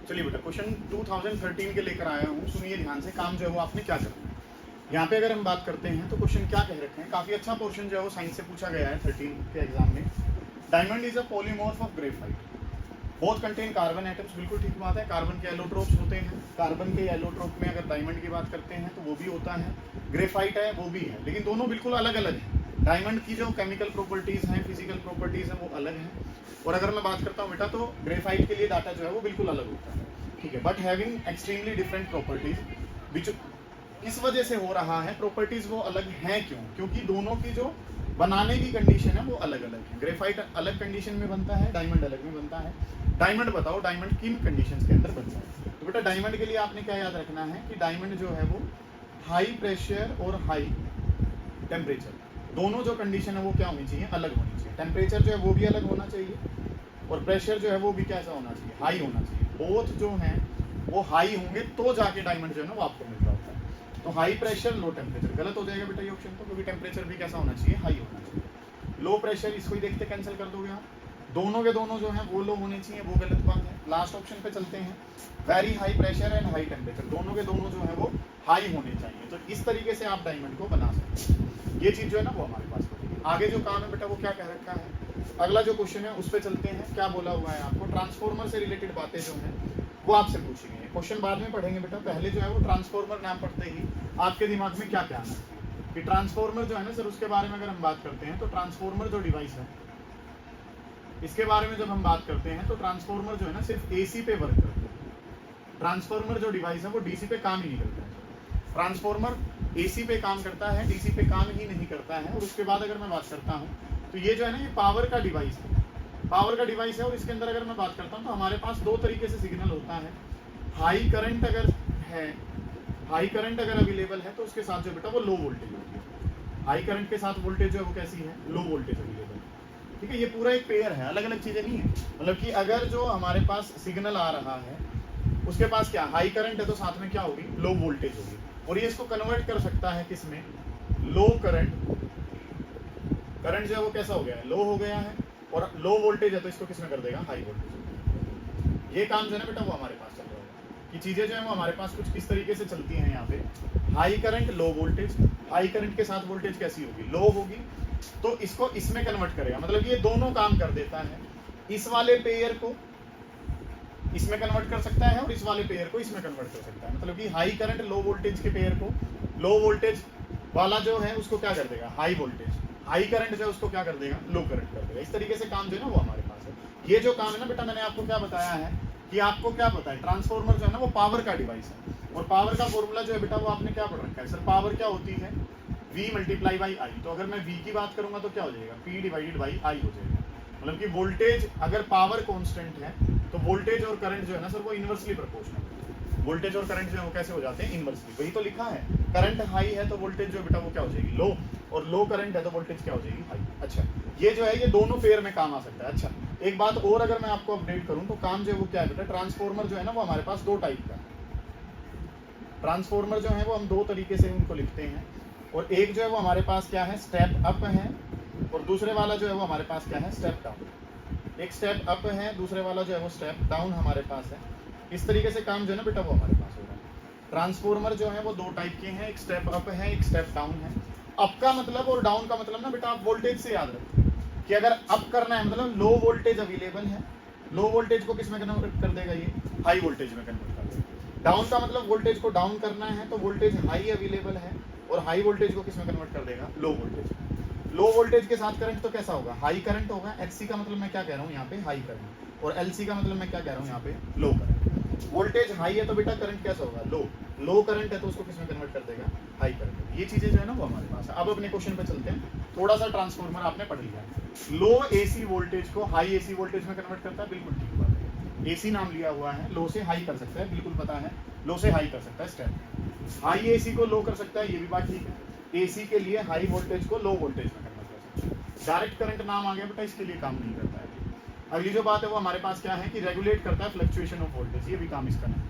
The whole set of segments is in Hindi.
चलिए बेटा क्वेश्चन 2013 के लेकर आया हूँ, सुनिए ध्यान से। काम जो है वो आपने क्या करना है। यहाँ पे अगर हम बात करते हैं तो क्वेश्चन क्या कह रखे हैं, काफी अच्छा पोर्शन जो है वो साइंस से पूछा गया है 13 के एग्जाम में। Diamond is a polymorph of graphite, both contain carbon atoms. बिल्कुल ठीक बात है, कार्बन के एलोट्रोप्स होते हैं। कार्बन के एलोट्रोप में अगर डायमंड की बात करते हैं तो वो भी होता है, ग्रेफाइट है वो भी है, लेकिन दोनों बिल्कुल अलग अलग हैं। डायमंड की जो केमिकल प्रॉपर्टीज हैं, फिजिकल प्रॉपर्टीज हैं, वो अलग हैं। और अगर मैं बात करता हूँ बेटा तो ग्रेफाइट के लिए डाटा जो है वो बिल्कुल अलग होता है, ठीक है। But having extremely different properties, which किस वजह से हो रहा है, प्रॉपर्टीज वो अलग हैं क्यों? क्योंकि दोनों की जो बनाने की कंडीशन है वो अलग अलग है। ग्रेफाइट अलग कंडीशन में बनता है, डायमंड अलग में बनता है। डायमंड बताओ, डायमंड किन कंडीशंस के अंदर बनता है? तो बेटा डायमंड के लिए आपने क्या याद रखना है कि डायमंड जो है वो हाई प्रेशर और हाई टेम्परेचर, दोनों जो कंडीशन है वो क्या होनी चाहिए, अलग होनी चाहिए। टेम्परेचर जो है वो भी अलग होना चाहिए और प्रेशर जो है वो भी कैसा होना चाहिए, हाई होना चाहिए। बोथ जो हैं वो हाई होंगे तो जाके डायमंड जो है ना वो आपको मिल रहा होता है। तो हाई प्रेशर लो टेम्परेचर गलत हो जाएगा बेटा ये ऑप्शन, तो क्योंकि टेम्परेचर भी कैसा होना चाहिए, हाई होना चाहिए। लो प्रेशर इसको ही देखते कैंसिल कर दोगे आप, दोनों के दोनों जो है वो लो होने चाहिए, वो गलत बात है। लास्ट ऑप्शन पे चलते हैं, very high pressure and high temperature, दोनों के दोनों जो है वो हाई होने चाहिए। तो इस तरीके से आप डायमंड को बना सकते हैं। ये चीज जो है ना वो हमारे पास पड़ेगी। आगे जो काम है बेटा वो क्या कह रखा है, अगला जो क्वेश्चन है उस पर चलते हैं। क्या बोला हुआ है आपको, ट्रांसफॉर्मर से रिलेटेड बातें जो हैं वो आपसे पूछी गई है। क्वेश्चन बाद में पढ़ेंगे बेटा, पहले जो है वो ट्रांसफॉर्मर नाम पढ़ते ही आपके दिमाग में क्या क्या आना है कि ट्रांसफॉर्मर जो है ना सर, उसके बारे में अगर हम बात करते हैं तो ट्रांसफॉर्मर जो डिवाइस है इसके बारे में जब हम बात करते हैं तो ट्रांसफॉर्मर जो है ना सिर्फ एसी पे वर्क करता है। ट्रांसफॉर्मर जो डिवाइस है वो डीसी पे काम ही नहीं करता है। ट्रांसफॉर्मर एसी पे काम करता है, डीसी पे काम ही नहीं करता है। और उसके बाद अगर मैं बात करता हूँ तो ये जो है ना ये पावर का डिवाइस है, पावर का डिवाइस है। और इसके अंदर अगर मैं बात करता हूँ तो हमारे पास दो तरीके से सिग्नल होता है। हाई करंट अगर है, हाई करंट अगर अवेलेबल है तो उसके साथ जो बेटा वो लो वोल्टेज होती है। हाई करंट के साथ वोल्टेज जो है वो कैसी है, लो वोल्टेज अवेलेबल है, ठीक है। ये पूरा एक पेयर है, अलग अलग चीजें नहीं है। मतलब कि अगर जो हमारे पास सिग्नल आ रहा है उसके पास क्या हाई करंट है तो साथ में क्या होगी, लो वोल्टेज होगी। और ये इसको कन्वर्ट कर सकता है किसमें, लो करंट। करंट जो है वो कैसा हो गया है, लो हो गया है। और लो वोल्टेज है तो इसको किसमें कर देगा, हाई वोल्टेज। ये काम जो है ना बेटा वो हमारे पास चल रहा है कि चीजें जो है वो हमारे पास कुछ किस तरीके से चलती हैं। यहाँ पे high current low voltage, high current के साथ वोल्टेज कैसी होगी, लो होगी, तो इसको इसमें कन्वर्ट करेगा। मतलब ये दोनों काम कर देता है, इस वाले पेयर को इसमें कन्वर्ट कर सकता है और इस वाले पेयर को इसमें कन्वर्ट कर सकता है। मतलब कि हाई करंट लो वोल्टेज के पेयर को लो वोल्टेज वाला जो है उसको क्या कर देगा, हाई वोल्टेज। हाई करंट जो है उसको क्या कर देगा, लो करंट कर देगा। इस तरीके से काम जो है ना वो हमारे पास है। ये जो काम है ना बेटा, मैंने आपको क्या बताया है कि आपको क्या पता है, ट्रांसफॉर्मर जो है ना वो पावर का डिवाइस है। और पावर का फॉर्मूला जो है बेटा वो आपने क्या पढ़ रखा है सर, पावर क्या होती है, V मल्टीप्लाई बाई आई। तो अगर मैं V की बात करूंगा तो क्या हो जाएगा, P डिवाइडेड बाई आई हो जाएगा। मतलब कि वोल्टेज अगर पावर कांस्टेंट है तो वोल्टेज और करंट जो है ना सर वो इनवर्सली प्रोपोर्शनल है। वोल्टेज और करंट जो है वो कैसे हो जाते हैं, इनवर्सली। वही तो लिखा है, करंट हाई है तो वोल्टेज जो बेटा वो क्या हो जाएगी, लो। और लो करंट है तो वोल्टेज क्या हो जाएगी, हाई। अच्छा, ये जो है ये दोनों पेयर में काम आ सकता है। अच्छा, एक बात और अगर मैं आपको अपडेट करूं तो काम जो है वो क्या है बेटा, ट्रांसफॉर्मर जो है ना वो हमारे पास दो टाइप का है। ट्रांसफॉर्मर जो है वो हम दो तरीके से उनको लिखते हैं। और एक जो है वो हमारे पास क्या है, स्टेप अप है, और दूसरे वाला जो है वो हमारे पास क्या है, स्टेप डाउन। एक स्टेप अप है, दूसरे वाला जो है वो स्टेप डाउन हमारे पास है। इस तरीके से काम जो है ना बेटा वो हमारे पास हो रहा है। ट्रांसफॉर्मर जो है वो दो टाइप के हैं, एक स्टेप अप है, एक स्टेप डाउन है। अप का मतलब और डाउन का मतलब ना बेटा आप वोल्टेज से याद रखें कि अगर अप करना है मतलब लो वोल्टेज अवेलेबल है, लो वोल्टेज को किस में कन्वर्ट कर देगा, ये हाई वोल्टेज में कन्वर्ट कर देगा। डाउन का मतलब वोल्टेज को डाउन करना है तो वोल्टेज हाई अवेलेबल है, और हाई वोल्टेज को किस में कन्वर्ट कर देगा, लो वोल्टेज। लो वोल्टेज के साथ करंट तो कैसा होगा, हाई करंट होगा। एचसी का मतलब मैं क्या कह रहा हूँ यहाँ पे, हाई करंट। और एलसी का मतलब मैं क्या कह रहा हूँ यहाँ पे, लो करंट। वोल्टेज हाई है तो बेटा करंट कैसा होगा, लो। लो करंट है तो उसको किस में कन्वर्ट कर देगा, हाई करंट। ये चीजें जो है ना वो हमारे पास है। अब अपने क्वेश्चन पे चलते हैं। थोड़ा सा ट्रांसफॉर्मर आपने पढ़ लिया, लो एसी वोल्टेज को हाई एसी वोल्टेज में कन्वर्ट करता है, बिल्कुल ठीक बात है। एसी नाम लिया हुआ है, लो से हाई कर सकता है, बिल्कुल पता है। लो से हाई कर सकता है स्टेप, हाई एसी को लो कर सकता है, ये भी बात ठीक है। एसी के लिए हाई वोल्टेज को लो वोल्टेज में कन्वर्ट कर सकता है। डायरेक्ट करंट नाम आ गया बेटा, इसके लिए काम नहीं करता है। अगली जो बात है वो हमारे पास क्या है कि रेगुलेट करता है फ्लक्चुएशन ऑफ वोल्टेज, ये भी काम इसका नहीं,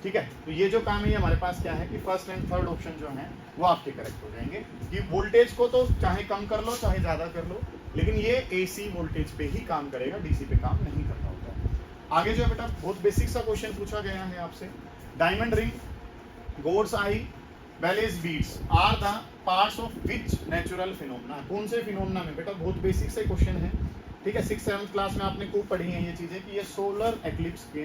ठीक है। तो ये जो काम है हमारे पास क्या है कि फर्स्ट एंड थर्ड ऑप्शन जो है वो आपके करेक्ट हो जाएंगे कि वोल्टेज को तो चाहे कम कर लो चाहे ज्यादा कर लो, लेकिन ये एसी वोल्टेज पे ही काम करेगा, डीसी पे काम नहीं करता होता है। आगे जो है बेटा बहुत बेसिक सा क्वेश्चन पूछा गया है आपसे, diamond ring, God's eye, Baily's beads are the parts of which natural phenomena, कौन से फिनोमेना में, बेटा बहुत बेसिक से क्वेश्चन है, ठीक है। 6th-7th क्लास में आपने खूब पढ़ी है ये चीजें कि ये सोलर एक्लिप्स के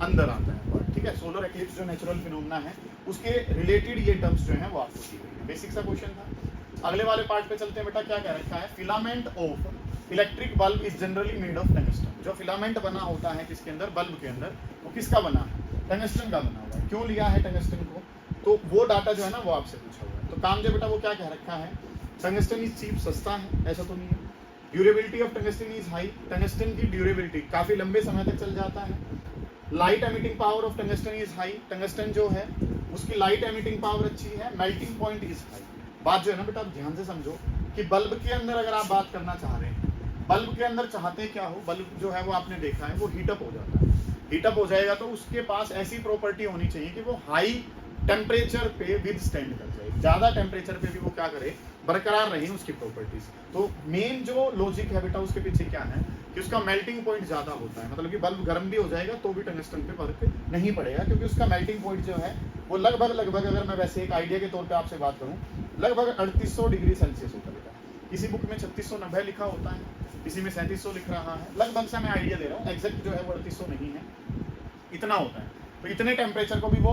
अंदर आता है पार्ट, ठीक है। सोलर एक्लिप्स जो नेचुरल फिनोमेना है उसके रिलेटेड ये टर्म्स जो है वो आपको दी गई है, बेसिक सा क्वेश्चन था। अगले वाले पार्ट पे चलते हैं बेटा, क्या कह रखा है, filament of electric bulb is generally made of tungsten, जो फिलामेंट बना होता है किसके अंदर, बल्ब के अंदर, वो किसका बना है, टंगस्टन का बना हुआ है। क्यों लिया है टंगस्टन को, तो वो डाटा जो है ना वो आपसे पूछा हुआ है। तो काम जो बेटा वो क्या कह रखा है, टंगस्टन इज चीप, सस्ता है, ऐसा तो नहीं है। Durability of tungsten is high, tungsten की ड्यूरेबिलिटी काफी लंबे समय तक चल जाता है। Light emitting power of tungsten is high, tungsten जो है उसकी लाइट एमिटिंग पावर अच्छी है। मेल्टिंग पॉइंट इज हाई, बात जो है ना बेटा आप ध्यान से समझो कि बल्ब के अंदर अगर आप बात करना चाह रहे हैं, बल्ब के अंदर चाहते क्या हो, बल्ब जो है वो आपने देखा है वो हीटअप हो जाता है। हीटअप हो जाएगा तो उसके पास ऐसी प्रॉपर्टी होनी चाहिए कि वो हाई टेम्परेचर पे विद स्टैंड कर जाए, ज्यादा टेम्परेचर पे भी वो क्या करे, बरकरार रही उसकी प्रॉपर्टीज। तो मेन जो लॉजिक है बेटा उसके पीछे क्या है कि उसका मेल्टिंग पॉइंट ज्यादा होता है, मतलब कि बल्ब गर्म भी हो जाएगा तो भी टंगस्टन पे फर्क नहीं पड़ेगा, क्योंकि उसका मेल्टिंग पॉइंट जो है वो लगभग अगर मैं वैसे एक आइडिया के तौर पे आपसे बात करूं, लगभग 3800 डिग्री सेल्सियस होता है बेटा। किसी बुक में 3690 लिखा होता है, किसी में 3700 लिख रहा है, लगभग से मैं आइडिया दे रहा हूँ, एग्जैक्ट जो है वो 3800 नहीं है, इतना होता है। तो इतने टेम्परेचर को भी वो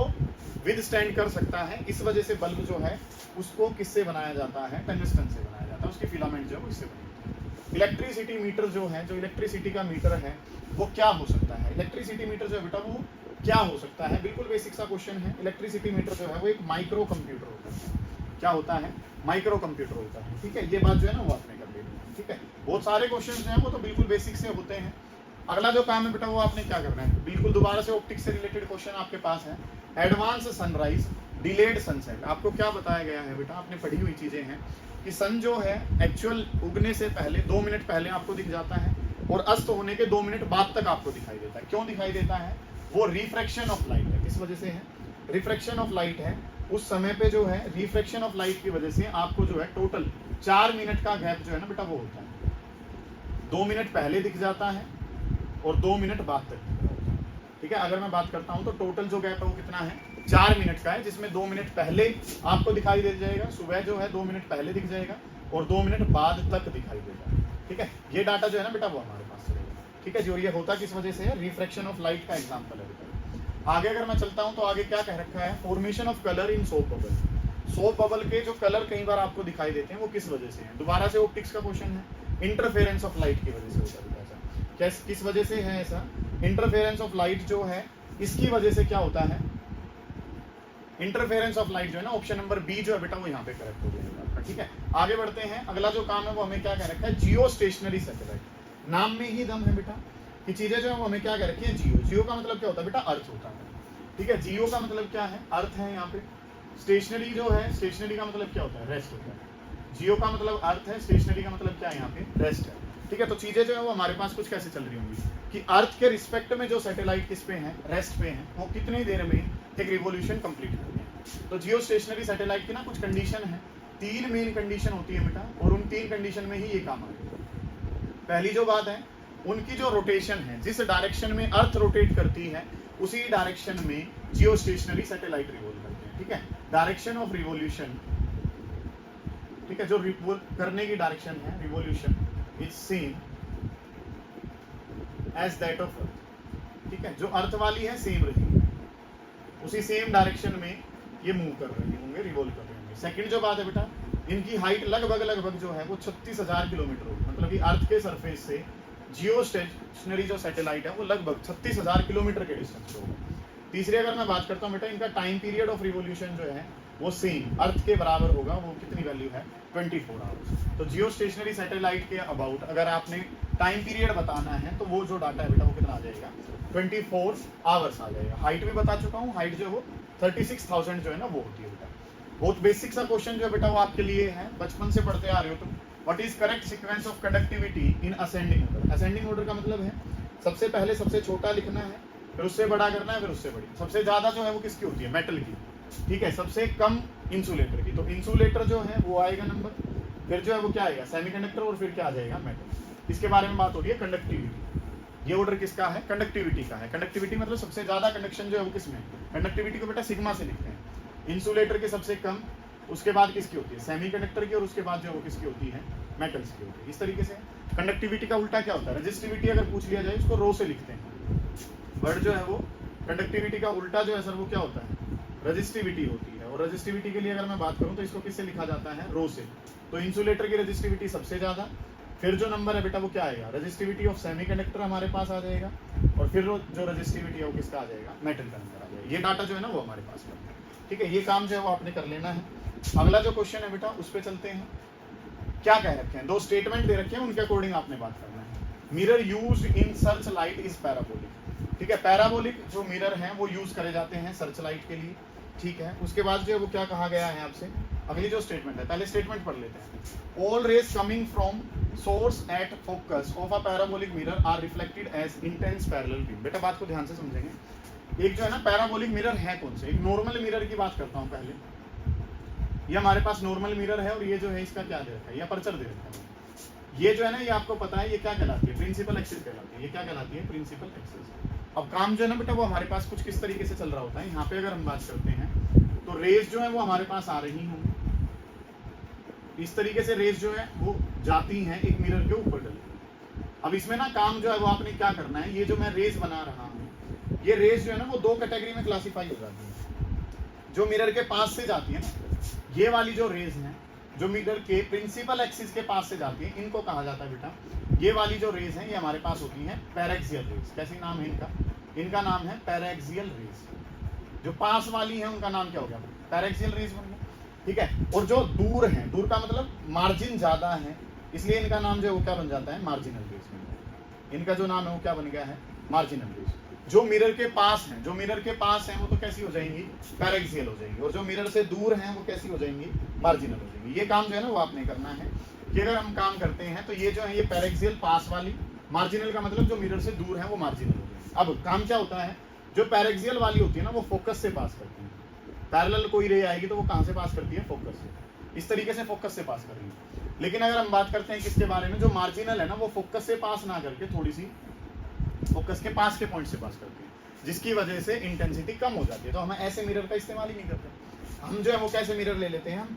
विद स्टैंड कर सकता है। इस वजह से बल्ब जो है उसको किससे बनाया जाता है, टंगस्टन से बनाया जाता है, उसकी फिलामेंट जो है वो इससे बनती है। इलेक्ट्रिसिटी मीटर जो है, जो इलेक्ट्रिसिटी का मीटर है वो क्या हो सकता है, इलेक्ट्रिसिटी मीटर जो है बेटा वो क्या हो सकता है, बिल्कुल बेसिक सा क्वेश्चन है। इलेक्ट्रिसिटी मीटर जो है वो एक माइक्रो कंप्यूटर होता है, क्या होता है, माइक्रो कंप्यूटर होता है, ठीक है। ये बात जो है ना वो आपने कर लेनी है, ठीक है। बहुत सारे क्वेश्चन जो है वो तो बिल्कुल बेसिक से होते हैं। अगला जो काम है बेटा वो आपने क्या करना है, बिल्कुल दोबारा से ऑप्टिक्स से रिलेटेड क्वेश्चन आपके पास है। एडवांस सनराइज, डिलेड सनसेट, आपको क्या बताया गया है बेटा, आपने पढ़ी हुई चीजें हैं कि सन जो है एक्चुअल उगने से पहले 2 मिनट पहले आपको दिख जाता है और अस्त होने के 2 मिनट बाद तक आपको दिखाई देता है। क्यों दिखाई देता है, वो रिफ्रैक्शन ऑफ लाइट है, किस वजह से है, रिफ्रैक्शन ऑफ लाइट है। उस समय पे जो है रिफ्रैक्शन ऑफ लाइट की वजह से आपको जो है टोटल 4 मिनट का गैप जो है ना बेटा वो होता है, 2 मिनट पहले दिख जाता है और 2 मिनट बाद तक दिख रहा होता है, ठीक है। अगर मैं बात करता हूं तो टोटल जो गैप है वो कितना है, 4 मिनट का है, जिसमें 2 मिनट पहले आपको दिखाई दे जाएगा, सुबह जो है 2 मिनट पहले दिख जाएगा और 2 मिनट बाद तक दिखाई देगा, ठीक है। ये डाटा जो है ना बेटा वो हमारे पास चलेगा, ठीक है जी। और ये होता किस वजह से है, रिफ्रैक्शन ऑफ लाइट का एग्जाम्पल है बेटा। आगे अगर मैं चलता हूं तो आगे क्या कह रखा है, formation of colour in soap bubble. Soap bubble के जो कलर कई बार आपको दिखाई देते हैं वो किस वजह से है, दोबारा से ऑप्टिक्स का क्वेश्चन है, इंटरफेरेंस ऑफ लाइट की वजह से होता है बेटा। किस वजह से है ऐसा, इंटरफेरेंस ऑफ लाइट जो है इसकी वजह से क्या होता है, इंटरफेरेंस ऑफ लाइट जो है ना, ऑप्शन नंबर बी जो है बेटा वो यहाँ पे करेक्ट हो जाएगा, ठीक है। आगे बढ़ते हैं, अगला जो काम है वो हमें क्या कह रखा है, जियो स्टेशनरी सैटेलाइट। नाम में ही दम है बेटा कि चीजें जो है वो हमें क्या कह रखी है, जियो। जियो का मतलब क्या होता है बेटा, अर्थ होता है, ठीक है। जियो का मतलब क्या है, अर्थ है यहाँ पे। स्टेशनरी जो है, स्टेशनरी का मतलब क्या होता है, रेस्ट होता है। जियो का मतलब अर्थ है, स्टेशनरी का मतलब क्या है, यहाँ पे रेस्ट है, ठीक है। तो चीजें जो है वो हमारे पास कुछ कैसे चल रही होंगी कि अर्थ के रिस्पेक्ट में जो सैटेलाइट किस पे है, रेस्ट पे है, वो कितनी देर में एक रिवॉल्यूशन कंप्लीट करते हैं। तो जियो स्टेशनरी सैटेलाइट की ना कुछ कंडीशन है, 3 मेन कंडीशन होती है बेटा, और उन 3 कंडीशन में ही ये काम आएगा। पहली जो बात है, उनकी जो रोटेशन है, जिस डायरेक्शन में अर्थ रोटेट करती है उसी डायरेक्शन में जियो स्टेशनरी सैटेलाइट रिवॉल्व करते हैं, ठीक है। डायरेक्शन ऑफ रिवॉल्यूशन, ठीक है, जो रिवॉल्व करने की डायरेक्शन है, revolution is same as that of Earth, ठीक है। जो अर्थ वाली है सेम रहेगी, उसी सेम डायरेक्शन में ये मूव कर रहे होंगे, रिवॉल्व कर रहे होंगे। सेकंड जो बात है बेटा, इनकी हाइट लगभग जो है वो 36,000 किलोमीटर होगी, मतलब कि अर्थ के सरफेस से जियो स्टेशनरी जो सैटेलाइट है वो लगभग 36,000 किलोमीटर के डिस्टेंस पे होगा। तीसरी अगर मैं बात करता हूँ बेटा, इनका टाइम पीरियड ऑफ रिवॉल्यूशन जो है वो सेम अर्थ के बराबर होगा, वो कितनी वैल्यू है, 24 आवर्स। तो जियो स्टेशनरी सैटेलाइट के अबाउट अगर आपने टाइम पीरियड बताना है तो वो जो डाटा है बेटा वो कितना आ जाएगा, 24 आवर्स आ जाएगा। हाइट भी बता चुका हूँ, हाइट जो वो 36,000 जो है ना वो होती है बेटा। बहुत बेसिक सा क्वेश्चन जो है बेटा वो आपके लिए है, बचपन से पढ़ते आ रहे हो तुम। What is correct sequence of conductivity in ascending order. Ascending order का मतलब है सबसे पहले सबसे छोटा लिखना है, फिर उससे बड़ा करना है, फिर उससे बड़ी। सबसे ज्यादा जो है वो किसकी होती है, मेटल की, ठीक है। सबसे कम इंसुलेटर की, तो इंसुलेटर जो है वो आएगा नंबर, फिर जो है वो क्या आएगा, सेमीकंडक्टर, और फिर क्या आ जाएगा, मेटल। इसके बारे में बात हो रही है कंडक्टिविटी। ये ऑर्डर किसका है? कंडक्टिविटी का है। कंडक्टिविटी मतलब सबसे ज्यादा कंडक्शन जो है वो किसमें? कंडक्टिविटी को बेटा सिग्मा से लिखते हैं। इंसुलेटर के सबसे कम, उसके बाद किसकी होती है? सेमीकंडक्टर की, और उसके बाद जो है वो किसकी होती है? मेटल्स की होती है। इस तरीके से कंडक्टिविटी का उल्टा क्या होता है? रेजिस्टिविटी अगर पूछ लिया जाए उसको रो से लिखते हैं। वर्ड जो है वो कंडक्टिविटी का उल्टा जो है सर वो क्या होता है? रेजिस्टिविटी होती है। और रेजिस्टिविटी के लिए अगर मैं बात करूं तो इसको किससे लिखा जाता है? रो से। तो इंसुलेटर की रेजिस्टिविटी सबसे ज्यादा, फिर जो नंबर है बेटा वो क्या आएगा? रेजिस्टिविटी ऑफ सेमीकंडक्टर हमारे पास आ जाएगा, और फिर जो रेजिस्टिविटी है वो किसका आ जाएगा? मेटल का नंबर आ जाएगा। ये डाटा जो है ना वो हमारे पास है। ठीक है, ये काम जो है वो आपने कर लेना है। अगला जो क्वेश्चन है बेटा उस पर चलते हैं। क्या कह रखे हैं? दो स्टेटमेंट दे रखे हैं, उनके अकॉर्डिंग आपने बात करना है। Mirror used in search light is parabolic. ठीक है, पैराबोलिक जो मिरर हैं वो यूज करे जाते हैं सर्च लाइट के लिए। ठीक है, उसके बाद जो है वो क्या कहा गया है आपसे? अगली जो स्टेटमेंट है, पहले स्टेटमेंट पढ़ लेते हैं। All rays coming from source at focus of a parabolic mirror are reflected as intense parallel beam. बेटा बात को ध्यान से समझेंगे। एक जो है ना पैराबोलिक मिरर है कौन से? एक नॉर्मल मिरर की बात करता हूँ पहले। ये हमारे पास नॉर्मल मिरर है, और ये जो है इसका क्या दे रखा है? ये अपर्चर दे रखा है। ये जो है ना ये आपको पता है ये क्या कहलाती है? प्रिंसिपल एक्सिस कहलाती है। ये क्या कहलाती है? Principal axis. अब काम जो है ना बेटा वो हमारे पास कुछ किस तरीके से चल रहा होता है। यहाँ पे अगर हम बात करते हैं तो रेज जो है वो हमारे पास आ रही होंगी, इस तरीके से रेज जो है वो जाती हैं एक मिरर के ऊपर डली। अब इसमें ना काम जो है वो आपने क्या करना है? ये जो मैं रेज बना रहा हूँ, ये रेज जो है ना वो दो कैटेगरी में क्लासीफाई हो जाती है। जो मिरर के पास से जाती है ना, ये वाली जो रेज है जो मिरर के प्रिंसिपल एक्सिस के पास से जाती है, इनको कहा जाता है बेटा, ये वाली जो रेज है ये हमारे पास होती है पैराक्सियल रेज। कैसी नाम है इनका? इनका नाम है पैराक्सियल रेज। जो पास वाली है उनका नाम क्या हो गया? पैराक्सियल रेज बन गया। ठीक है, और जो दूर है, दूर का मतलब मार्जिन ज्यादा है, इसलिए इनका नाम जो है वो क्या बन जाता है? मार्जिनल रेज बन जाता है। इनका जो नाम है वो क्या बन गया है? Marginal raise. जो मिरर के पास हैं, जो मिरर के पास हैं वो तो कैसी हो जाएंगी? पैराक्सियल हो जाएंगी, और जो मिरर से दूर हैं वो कैसी हो जाएंगी? मार्जिनल हो जाएंगी। ये काम जो है ना वो आपने करना है कि अगर हम काम करते हैं तो ये जो है ये पैराक्सियल पास वाली, मार्जिनल का मतलब जो मिरर से दूर है वो मार्जिनल हो जाएगी। अब काम क्या होता है? जो पैराक्सियल वाली होती है ना वो फोकस से पास करती है। पैरेलल कोई रे आएगी तो वो कहाँ से पास करती है? फोकस से। इस तरीके से फोकस से पास कर रही है। लेकिन अगर हम बात करते हैं किसके बारे में? जो मार्जिनल है ना वो फोकस से पास ना करके थोड़ी सी फोकस के पास के पॉइंट से पास करती है, जिसकी वजह से इंटेंसिटी कम हो जाती है। तो हम ऐसे मिरर का इस्तेमाल ही नहीं करते। हम जो है वो कैसे मिरर ले लेते हैं? हम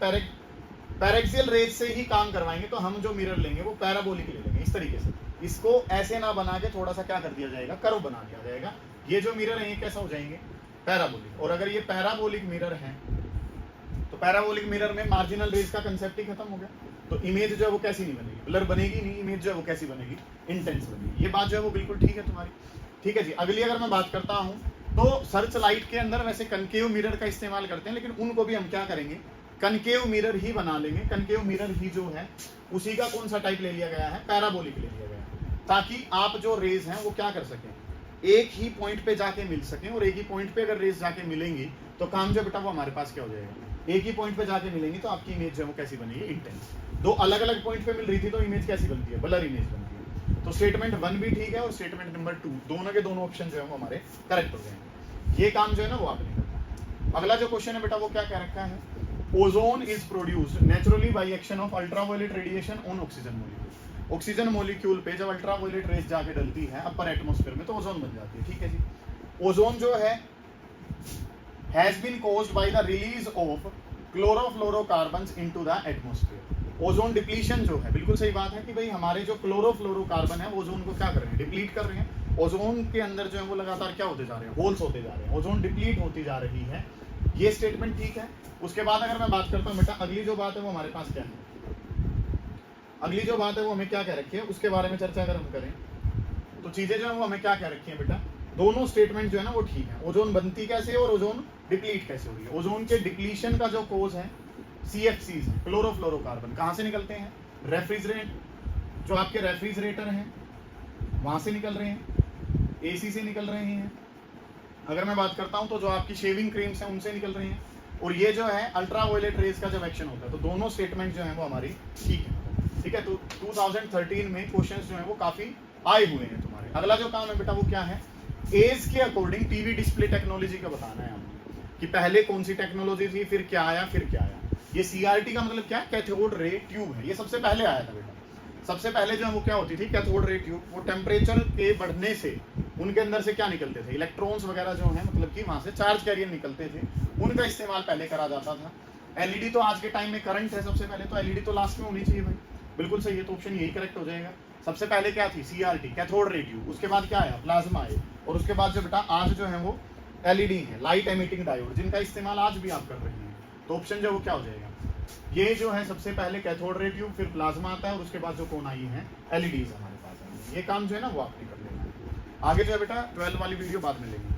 पैराक्सियल रेज से ही काम करवाएंगे। तो हम जो मिरर लेंगे वो पैराबोलिक ले लेंगे। इस तरीके से इसको ऐसे ना बना के थोड़ा सा क्या कर दिया जाएगा? कर्व बना दिया जाएगा। ये जो मिरर है ये कैसा हो जाएंगे? पैराबोलिक। और अगर ये पैराबोलिक मिरर है तो पैराबोलिक मिरर में मार्जिनल रेज का कंसेप्ट ही खत्म हो गया। तो इमेज जो है वो कैसी नहीं बनेगी? ब्लर बनेगी नहीं, इमेज जो है वो कैसी बनेगी? इंटेंस बनेगी। ये बात जो है वो बिल्कुल ठीक है तुम्हारी। ठीक है जी, अगली अगर मैं बात करता हूं तो सर्च लाइट के अंदर वैसे कनकेव मिरर का इस्तेमाल करते हैं, लेकिन उनको भी हम क्या करेंगे? कनकेव मिरर ही बना लेंगे। कनकेव मिरर ही जो है उसी का कौन सा टाइप ले लिया गया है? पैराबोलिक ले लिया गया है, ताकि आप जो रेज हैं वो क्या कर सकें? एक ही पॉइंट पे जाके मिल सकें। और एक ही पॉइंट पे अगर रेज जाके मिलेंगी तो काम जो बेटा वो हमारे पास क्या हो जाएगा? एक ही पॉइंट पे जाके मिलेंगी तो आपकी इमेज जो है वो कैसी बनेगी? इंटेंस। दो अलग अलग पॉइंट पे मिल रही थी तो इमेज कैसी बनती है? ब्लर इमेज बनती है। तो स्टेटमेंट 1 भी ठीक है और स्टेटमेंट नंबर 2 दोनों के दोनों ऑप्शन जो है वो हमारे करेक्ट हो गए। ये काम जो है ना वो आपने करना। अगला जो क्वेश्चन है बेटा वो क्या कह रखा है? Ozone is produced naturally by action of ultraviolet radiation on oxygen molecule. Oxygen molecule पे जब अल्ट्रावायलेट रेज जाके डलती है अपर एटमॉस्फेयर में तो ओजोन बन जाती है। ठीक है जी, ओजोन जो है has been caused by the release of chlorofluorocarbons into the atmosphere. Ozone depletion जो है, बिल्कुल सही बात है कि भाई हमारे जो क्लोरोफ्लोरोकार्बन है ओजोन को क्या कर रहे हैं? डिप्लीट कर रहे हैं। ओजोन के अंदर जो है वो लगातार क्या होते जा रहे हैं? होल्स होते जा रहे हैं। ओजोन डिप्लीट होती जा रही है। ये स्टेटमेंट ठीक है। उसके बाद अगर मैं बात करता हूँ बेटा अगली जो बात है वो हमारे पास क्या है? अगली जो बात है वो हमें क्या कह रखी है उसके बारे में चर्चा अगर हम करें तो चीजें जो है वो हमें क्या कह रखी है बेटा? दोनों स्टेटमेंट जो है ना वो ठीक है। ओजोन बनती कैसे और ओजोन डिप्लीट कैसे हो रही है? ओजोन के डिप्लीशन का जो कोज है CFCs है, क्लोरोफ्लोरोकार्बन। कहाँ से निकलते हैं? रेफ्रिजरेट, जो आपके रेफ्रिजरेटर हैं वहां से निकल रहे हैं, AC से निकल रहे हैं। अगर मैं बात करता हूं तो जो आपकी शेविंग क्रीम्स हैं उनसे निकल रहे हैं। और ये जो है अल्ट्रावायलेट रेज का जब एक्शन होता है तो दोनों स्टेटमेंट जो है वो हमारी ठीक है। ठीक है, तो 2013 में क्वेश्चंस जो है वो काफी आए हुए हैं तुम्हारे। अगला जो काम है बेटा वो क्या है? एज के अकॉर्डिंग टीवी डिस्प्ले टेक्नोलॉजी का बताना है हमें कि पहले कौन सी टेक्नोलॉजी थी, फिर क्या आया, फिर क्या आया। ये CRT का मतलब क्या है? कैथोड रे ट्यूब है। ये सबसे पहले आया था बेटा। सबसे पहले जो है वो क्या होती थी कैथोड रे ट्यूब, वो टेम्परेचर के बढ़ने से उनके अंदर से क्या निकलते थे, इलेक्ट्रॉन्स वगैरह जो है, मतलब कि वहां से चार्ज कैरियर निकलते थे, उनका इस्तेमाल पहले करा जाता था। एलईडी तो आज के टाइम में करंट है सबसे पहले, तो एलईडी तो लास्ट में होनी चाहिए भाई, बिल्कुल सही है, तो ऑप्शन यही करेक्ट हो जाएगा। सबसे पहले क्या थी सीआरटी कैथोड रे ट्यूब, उसके बाद क्या आया प्लाज्मा आए, और उसके बाद जो बेटा आज जो है वो एलईडी है, लाइट एमिटिंग डायोड, जिनका इस्तेमाल आज भी आप कर रहे हैं। तो ऑप्शन जो वो क्या हो जाएगा, ये जो है सबसे पहले कैथोड रे ट्यूब, फिर प्लाज्मा आता है, और उसके बाद जो कौन आई है एलईडीज हमारे पास है। ये काम जो है ना वो आपने कर लेना है। आगे जो है बेटा 12 वाली वीडियो बाद में लेंगे।